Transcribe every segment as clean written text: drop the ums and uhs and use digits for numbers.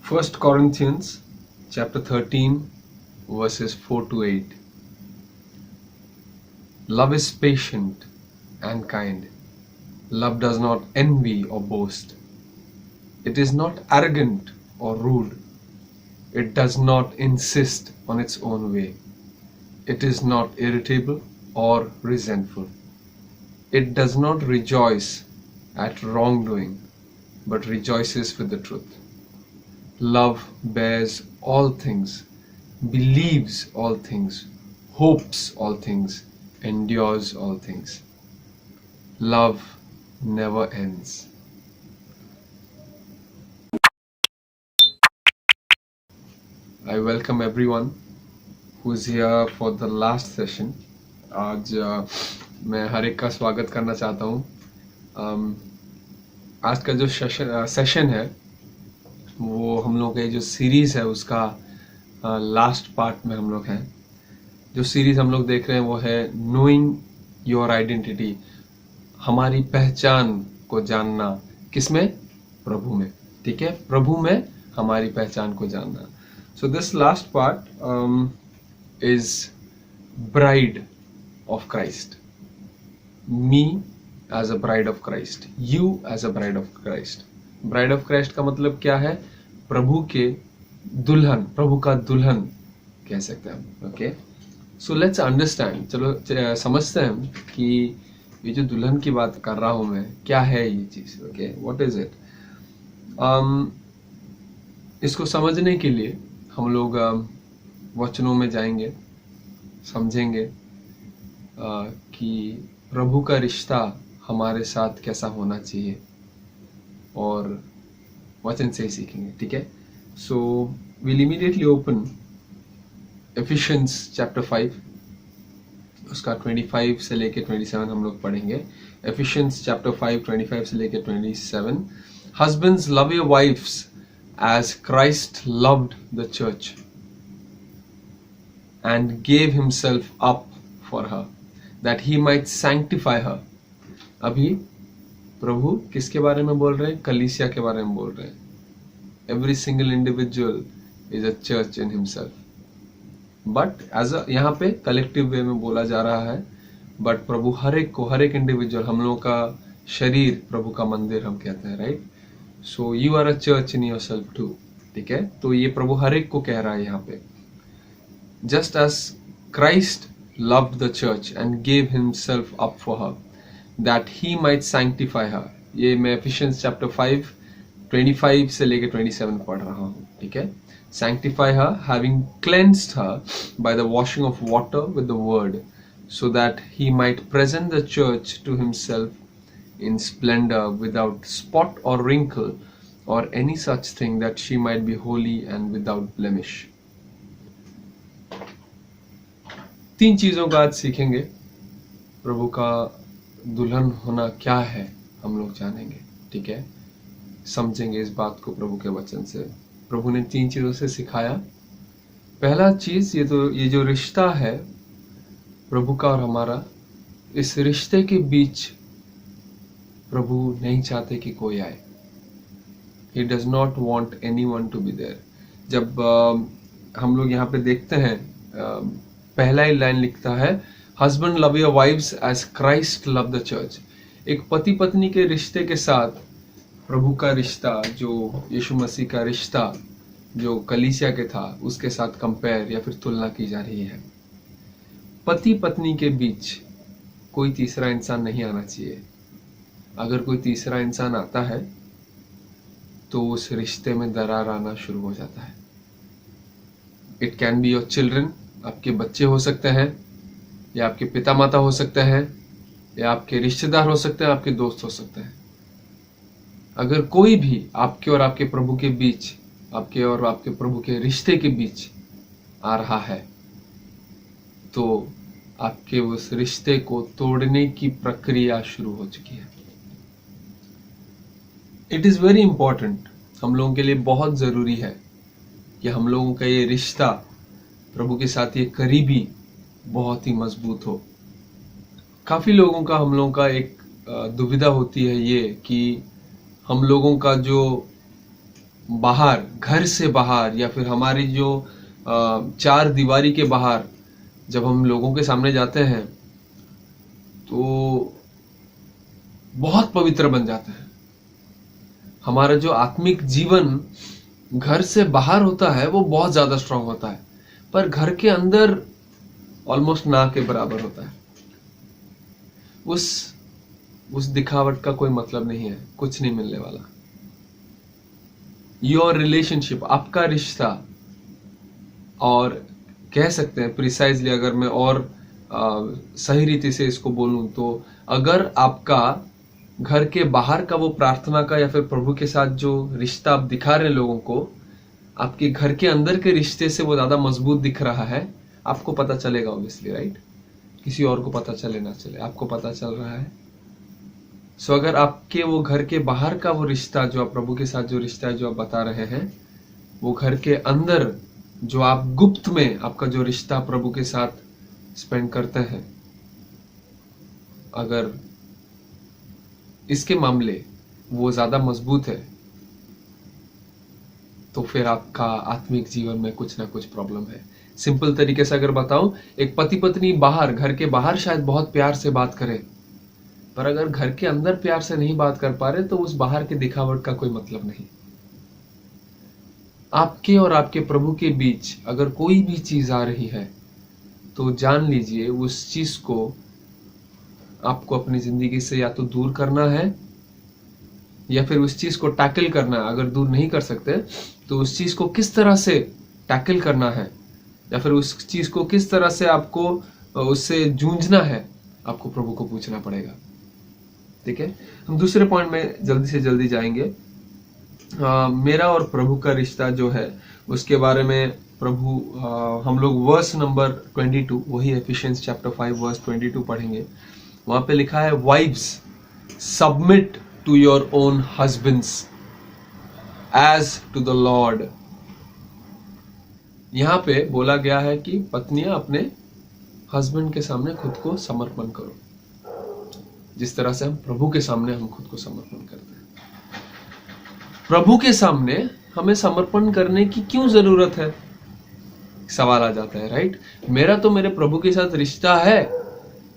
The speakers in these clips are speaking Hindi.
First Corinthians chapter 13 verses 4 to 8. Love is patient and kind. Love does not envy or boast. It is not arrogant or rude. It does not insist on its own way. It is not irritable or resentful. It does not rejoice at wrongdoing, but rejoices with the truth. Love bears all things, believes all things, hopes all things, endures all things. Love never ends. I welcome everyone who is here for the last session. आज मैं हर एक का स्वागत करना चाहता हूँ। आज का जो सेशन है वो हम लोग के जो सीरीज है उसका लास्ट पार्ट में हम लोग हैं। जो सीरीज हम लोग देख रहे हैं वो है नोइंग योर आइडेंटिटी, हमारी पहचान को जानना। किसमें? प्रभु में। ठीक है, प्रभु में हमारी पहचान को जानना। So this last part is bride of Christ, me as a bride of Christ, you as a bride of Christ. Bride of Christ का मतलब क्या है? प्रभु के दुल्हन, प्रभु का दुल्हन कह सकते हैं। ओके, सो लेट्स अंडरस्टैंड, चलो समझते हैं कि ये जो दुल्हन की बात कर रहा हूं मैं, क्या है ये चीज। Okay, what is it? इसको समझने के लिए हम लोग वचनों में जाएंगे, समझेंगे कि प्रभु का रिश्ता हमारे साथ कैसा होना चाहिए और वचन से ही सीखेंगे। ठीक है, so will immediately open efficiency chapter 5, उसका 25 से लेके 27 हम लोग पढ़ेंगे। एफिशियंस चैप्टर 5 25 से लेके 27। Husbands love your wives as Christ loved the church and gave himself up for her that he might sanctify her। अभी प्रभु किसके बारे में बोल रहे हैं? कलीसिया के बारे में बोल रहे हैं। Every single individual is a church in himself, but as a यहाँ पे कलेक्टिव वे में बोला जा रहा है, बट प्रभु हर एक को, हर एक इंडिविजुअल, हम लोग का शरीर प्रभु का मंदिर हम कहते हैं, right? So you are a church in yourself too. ठीक है, तो ये प्रभु हर एक को कह रहा है यहाँ पे। Just as Christ loved the church and gave himself up for her that he might sanctify her. ये मैं एफिशियंस चैप्टर 5 25 से लेके 27 पढ़ रहा हूँ। ठीक है, sanctify her having cleansed her by the washing of water with the word, so that he might present the church to himself in splendor, without spot or wrinkle or any such thing, that she might be holy and without blemish। तीन चीजों का आज सीखेंगे। प्रभु का दुल्हन होना क्या है हम लोग जानेंगे। ठीक है, समझेंगे इस बात को प्रभु के वचन से। प्रभु ने तीन चीजों से सिखाया। पहला चीज, ये जो रिश्ता है प्रभु का और हमारा, इस रिश्ते के बीच प्रभु नहीं चाहते कि कोई आए। He does not want anyone to be there। जब हम लोग यहाँ पे देखते हैं, पहला ही लाइन लिखता है, husband love your wives as Christ love the church. एक पति पत्नी के रिश्ते के साथ प्रभु का रिश्ता, जो यीशु मसीह का रिश्ता जो कलीसिया के था, उसके साथ कंपेयर या फिर तुलना की जा रही है। पति पत्नी के बीच कोई तीसरा इंसान नहीं आना चाहिए। अगर कोई तीसरा इंसान आता है तो उस रिश्ते में दरार आना शुरू हो जाता है। It can be your children, आपके बच्चे हो सकते हैं, या आपके पिता माता हो सकते हैं, या आपके रिश्तेदार हो सकते हैं, आपके दोस्त हो सकते हैं। अगर कोई भी आपके और आपके प्रभु के बीच, आपके और आपके प्रभु के रिश्ते के बीच आ रहा है, तो आपके उस रिश्ते को तोड़ने की प्रक्रिया शुरू हो चुकी है। इट इज वेरी इंपॉर्टेंट, हम लोगों के लिए बहुत जरूरी है कि हम लोगों का ये रिश्ता प्रभु के साथ, ये करीबी, बहुत ही मजबूत हो। काफी लोगों का, हम लोगों का एक दुविधा होती है ये कि हम लोगों का जो बाहर, घर से बाहर, या फिर हमारी जो चार दीवारी के बाहर जब हम लोगों के सामने जाते हैं तो बहुत पवित्र बन जाता है। हमारा जो आत्मिक जीवन घर से बाहर होता है वो बहुत ज्यादा स्ट्रांग होता है, पर घर के अंदर ऑलमोस्ट ना के बराबर होता है। उस दिखावट का कोई मतलब नहीं है, कुछ नहीं मिलने वाला। योर रिलेशनशिप, आपका रिश्ता, और कह सकते हैं प्रिसाइजली, अगर मैं और सही रीति से इसको बोलूं तो अगर आपका घर के बाहर का वो प्रार्थना का या फिर प्रभु के साथ जो रिश्ता आप दिखा रहे हैं लोगों को, आपके घर के अंदर के रिश्ते से वो ज्यादा मजबूत दिख रहा है, आपको पता चलेगा ऑब्वियसली, राइट? किसी और को पता चले ना चले, आपको पता चल रहा है। सो अगर आपके वो घर के बाहर का वो रिश्ता जो आप प्रभु के साथ जो रिश्ता है जो आप बता रहे हैं, वो घर के अंदर जो आप गुप्त में आपका जो रिश्ता प्रभु के साथ स्पेंड करते हैं, अगर इसके मामले वो ज्यादा मजबूत है तो फिर आपका आत्मिक जीवन में कुछ ना कुछ प्रॉब्लम है। सिंपल तरीके से अगर बताऊं, एक पति पत्नी बाहर, घर के बाहर शायद बहुत प्यार से बात करें, पर अगर घर के अंदर प्यार से नहीं बात कर पा रहे तो उस बाहर के दिखावट का कोई मतलब नहीं। आपके और आपके प्रभु के बीच अगर कोई भी चीज आ रही है तो जान लीजिए उस चीज को आपको अपनी जिंदगी से या तो दूर करना है या फिर उस चीज को टैकल करना है। अगर दूर नहीं कर सकते तो उस चीज को किस तरह से टैकल करना है या फिर उस चीज को किस तरह से आपको उससे जूझना है, आपको प्रभु को पूछना पड़ेगा। ठीक है, हम दूसरे पॉइंट में जल्दी से जल्दी जाएंगे। मेरा और प्रभु का रिश्ता जो है उसके बारे में प्रभु हम लोग वर्स नंबर 22, वही एफिशिएंस चैप्टर 5 वर्स 22 पढ़ेंगे। वहां पे लिखा है, wives submit to your own husbands as to the Lord. यहां पे बोला गया है कि पत्नियां अपने हस्बैंड के सामने खुद को समर्पण करो, जिस तरह से हम प्रभु के सामने हम खुद को समर्पण करते हैं। प्रभु के सामने हमें समर्पण करने की क्यों जरूरत है, सवाल आ जाता है, राइट? मेरा तो मेरे प्रभु के साथ रिश्ता है,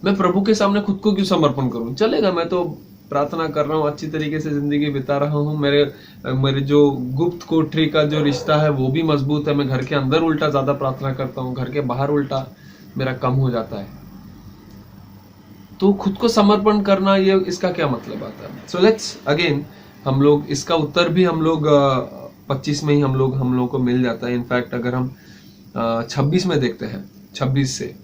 मैं प्रभु के सामने खुद को क्यों समर्पण करूं? चलेगा, मैं तो प्रार्थना कर रहा हूं, अच्छी तरीके से जिंदगी बिता रहा हूं, मेरे जो गुप्त कोठरी का जो रिश्ता है वो भी मजबूत है, मैं घर के अंदर उल्टा ज्यादा प्रार्थना करता हूं, घर के बाहर उल्टा मेरा कम हो जाता है। तो खुद को समर्पण करना, ये इसका क्या मतलब आता है? सो लेट्स अगेन, हम लोग इसका उत्तर भी हम लोग 25 में ही हम लोगों को मिल जाता है। इनफैक्ट अगर हम 26 में देखते हैं, 26 से,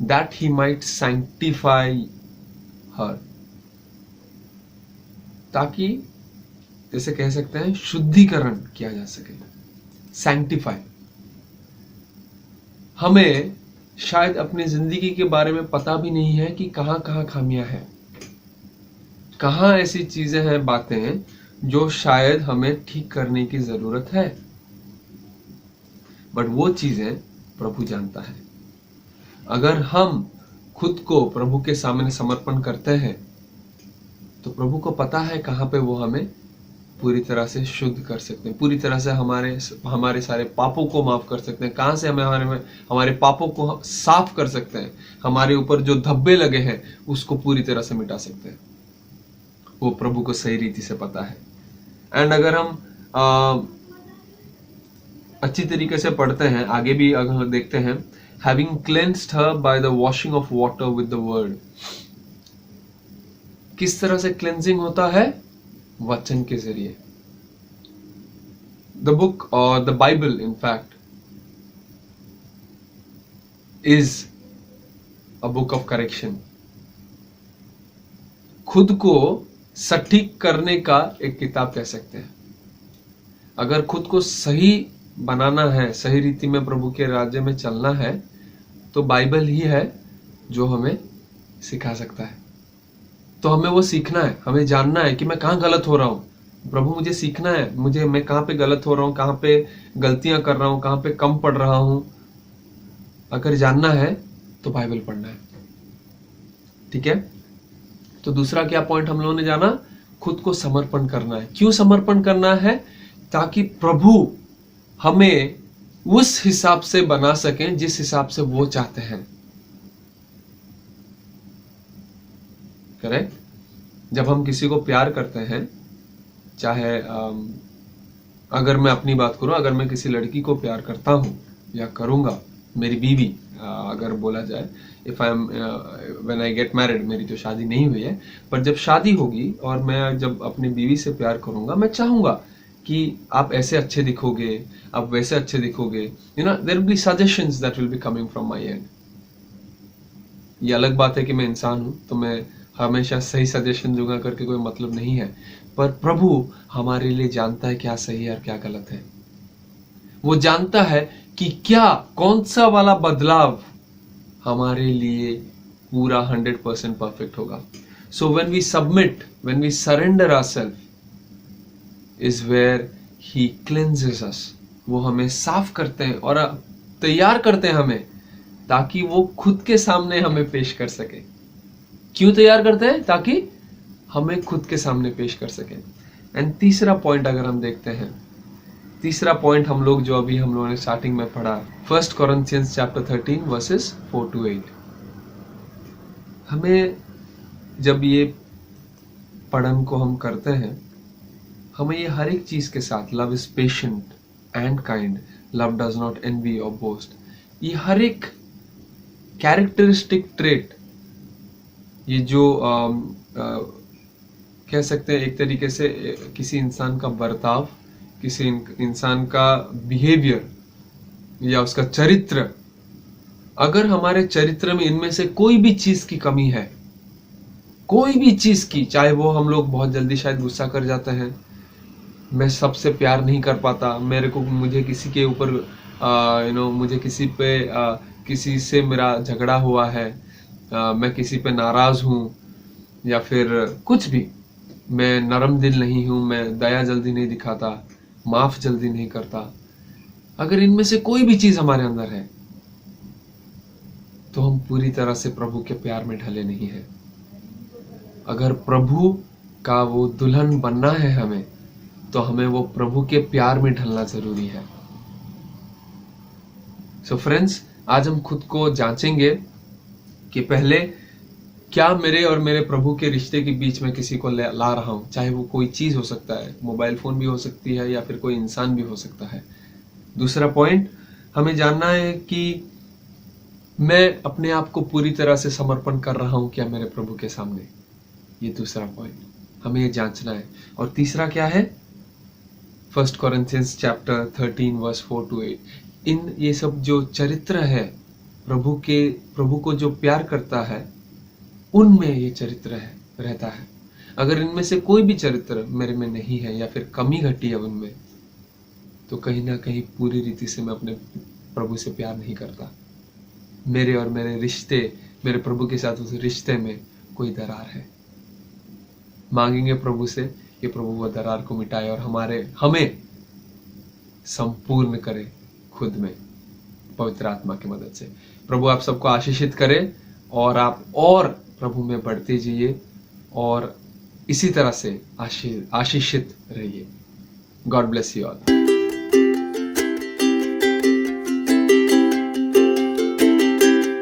दैट ही माइट सैंक्टिफाई हर, ताकि जैसे कह सकते हैं शुद्धिकरण किया जा सके। सैंक्टिफाई, हमें शायद अपनी जिंदगी के बारे में पता भी नहीं है कि कहां कहां खामियां हैं, कहां ऐसी चीजें हैं, बातें जो शायद हमें ठीक करने की जरूरत है, बट वो चीजें प्रभु जानता है। अगर हम खुद को प्रभु के सामने समर्पण करते हैं तो प्रभु को पता है कहां पे वो हमें पूरी तरह से शुद्ध कर सकते हैं, पूरी तरह से हमारे सारे पापों को माफ कर सकते हैं, कहां से हमें हमारे पापों को साफ कर सकते हैं, हमारे ऊपर जो धब्बे लगे हैं उसको पूरी तरह से मिटा सकते हैं। वो प्रभु को सही रीति से पता है। एंड अगर हम अच्छी तरीके से पढ़ते हैं, आगे भी अगर देखते हैं, having cleansed her by the washing of water with the word. किस तरह से क्लेंजिंग होता है? वचन के जरिए। द बुक और the Bible in fact is a book of correction. खुद को सटीक करने का एक किताब कह सकते हैं। अगर खुद को सही बनाना है, सही रीति में प्रभु के राज्य में चलना है, तो बाइबल ही है जो हमें सिखा सकता है। तो हमें वो सीखना है, हमें जानना है कि मैं कहाँ गलत हो रहा हूँ। प्रभु मुझे सीखना है, मैं कहाँ पे गलत हो रहा हूँ, कहाँ पे गलतियां कर रहा हूँ, कहाँ पे कम पढ़ रहा हूँ। अगर जानना है तो बाइबल पढ़ना है। ठीक है, तो दूसरा क्या पॉइंट हम लोगों ने जाना? खुद को समर्पण करना है। क्यों समर्पण करना है? ताकि प्रभु हमें उस हिसाब से बना सकें जिस हिसाब से वो चाहते हैं। करेक्ट? जब हम किसी को प्यार करते हैं, चाहे अगर मैं अपनी बात करूं, अगर मैं किसी लड़की को प्यार करता हूं या करूंगा, मेरी बीवी अगर बोला जाए, if I am when I get married, मेरी तो शादी नहीं हुई है, पर जब शादी होगी और मैं जब अपनी बीवी से प्यार करूंगा, मैं चाहूंगा कि आप ऐसे अच्छे दिखोगे, आप वैसे अच्छे दिखोगे, you know, there will be suggestions that will be coming from my end. ये अलग बात है कि मैं इंसान हूं, तो मैं हमेशा सही सजेशन दूंगा करके कोई मतलब नहीं है, पर प्रभु हमारे लिए जानता है क्या सही है और क्या गलत है। वो जानता है कि क्या कौन सा वाला बदलाव हमारे लिए पूरा 100% परफेक्ट होगा। So when we submit, when we surrender ourselves is where he cleanses us. वो हमें साफ करते हैं और तैयार करते हैं हमें, ताकि वो खुद के सामने हमें पेश कर सके। क्यों तैयार करते हैं? ताकि हमें खुद के सामने पेश कर सके। एंड तीसरा पॉइंट अगर हम देखते हैं, तीसरा पॉइंट हम लोग जो अभी हम लोगों ने स्टार्टिंग में पढ़ा, 1 Corinthians chapter 13 verses 4 to 8। हमें जब ये पढ़न को हम करते हैं, हमें ये हर एक चीज के साथ, love is patient and kind, love does not N V और बोस्ट, ये हर एक कैरेक्टरिस्टिक ट्रेट, ये जो कह सकते हैं एक तरीके से किसी इंसान का बर्ताव, किसी इंसान का बिहेवियर या उसका चरित्र, अगर हमारे चरित्र में इनमें से कोई भी चीज की कमी है, कोई भी चीज की, चाहे वो हम लोग बहुत जल्दी शायद गुस्सा कर जाते हैं, मैं सबसे प्यार नहीं कर पाता, मुझे किसी के ऊपर मुझे किसी पे किसी से मेरा झगड़ा हुआ है, मैं किसी पे नाराज हूं, या फिर कुछ भी, मैं नरम दिल नहीं हूं, मैं दया जल्दी नहीं दिखाता, माफ जल्दी नहीं करता, अगर इनमें से कोई भी चीज हमारे अंदर है, तो हम पूरी तरह से प्रभु के प्यार में ढले नहीं हैं। अगर प्रभु का वो दुल्हन बनना है हमें, तो हमें वो प्रभु के प्यार में ढलना जरूरी है। सो फ्रेंड्स, आज हम खुद को जांचेंगे कि पहले क्या मेरे और मेरे प्रभु के रिश्ते के बीच में किसी को ला रहा हूं, चाहे वो कोई चीज हो सकता है, मोबाइल फोन भी हो सकती है, या फिर कोई इंसान भी हो सकता है। दूसरा पॉइंट, हमें जानना है कि मैं अपने आप को पूरी तरह से समर्पण कर रहा हूं क्या मेरे प्रभु के सामने। ये दूसरा पॉइंट, हमें ये जांचना है। और तीसरा क्या है? 1 Corinthians chapter 13 verse 4 to 8। इन ये सब जो चरित्र है, प्रभु को जो प्यार करता है, उनमें ये चरित्र रहता है। अगर इनमें से कोई भी चरित्र मेरे में नहीं है, या फिर कमी घटी है उनमें, तो कहीं ना कहीं पूरी रीति से मैं अपने प्रभु से प्यार नहीं करता। मेरे और मेरे रिश्ते, मेरे प्रभु के साथ उस रिश्ते में कोई दरार है। मांगेंगे प्रभु से कि प्रभु वो दरार को मिटाए और हमें संपूर्ण करे खुद में, पवित्र आत्मा की मदद से। प्रभु आप सबको आशीषित करे, और आप और प्रभु में बढ़ते जाइए और इसी तरह से आशीषित रहिए। God bless you all.